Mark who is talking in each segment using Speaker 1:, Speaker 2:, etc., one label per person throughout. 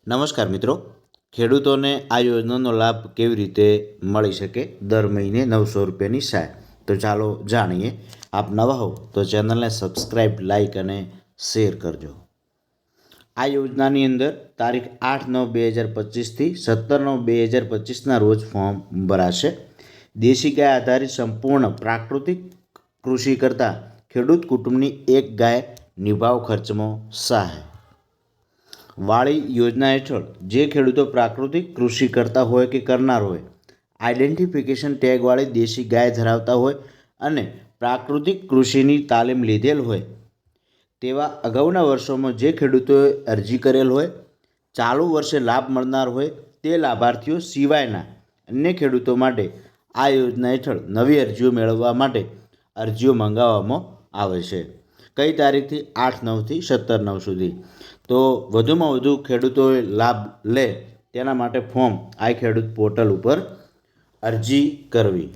Speaker 1: નમસ્કાર મિત્રો, ખેડૂતોને આ યોજનાનો લાભ કેવી રીતે મળી શકે? દર મહિને 900 રૂપિયાની સહાય. તો ચાલો જાણીએ. આપ નવા હો તો ચેનલને સબસ્ક્રાઈબ, લાઈક અને શેર કરજો. આ યોજનાની અંદર તારીખ 8/9/2025થી 17/9/2025ના રોજ ફોર્મ ભરાશે. દેશી ગાય આધારિત સંપૂર્ણ પ્રાકૃતિક કૃષિ કરતા ખેડૂત કુટુંબની એક ગાય નિભાવ ખર્ચમાં સહાય. વાળી યોજના હેઠળ જે ખેડૂતો પ્રાકૃતિક કૃષિ કરતા હોય કે કરનાર હોય, આઈડેન્ટિફિકેશન ટેગવાળી દેશી ગાય ધરાવતા હોય અને પ્રાકૃતિક કૃષિની તાલીમ લીધેલ હોય તેવા અગાઉના વર્ષોમાં જે ખેડૂતોએ અરજી કરેલ હોય, ચાલુ વર્ષે લાભ મળનાર હોય તે લાભાર્થીઓ સિવાયના અન્ય ખેડૂતો માટે આ યોજના હેઠળ નવી અરજીઓ મેળવવા માટે અરજીઓ મંગાવવામાં આવે છે. કઈ તારીખથી? 8/9થી 17/9 સુધી. તો વધુમાં વધુ ખેડૂતોએ લાભ લે તેના માટે ફોર્મ આઈ ખેડૂત પોર્ટલ ઉપર અરજી કરવી.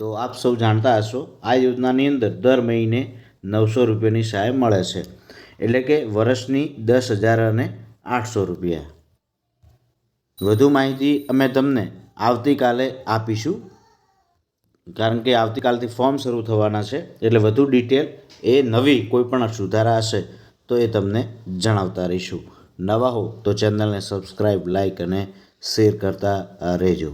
Speaker 1: તો આપ સૌ જાણતા હશો, આ યોજનાની અંદર દર મહિને 900 રૂપિયાની સહાય મળે છે, એટલે કે વર્ષની 10,800 રૂપિયા. વધુ માહિતી અમે તમને આવતીકાલે આપીશું, કારણ કે આવતીકાલથી ફોર્મ શરૂ થવાના છે, એટલે વધુ ડિટેલ એ નવી કોઈ પણ સુધારા હશે તો એ તમને જણાવતા રહીશું. નવા હો તો ચેનલને સબસ્ક્રાઈબ, લાઈક અને શેર કરતા રહેજો.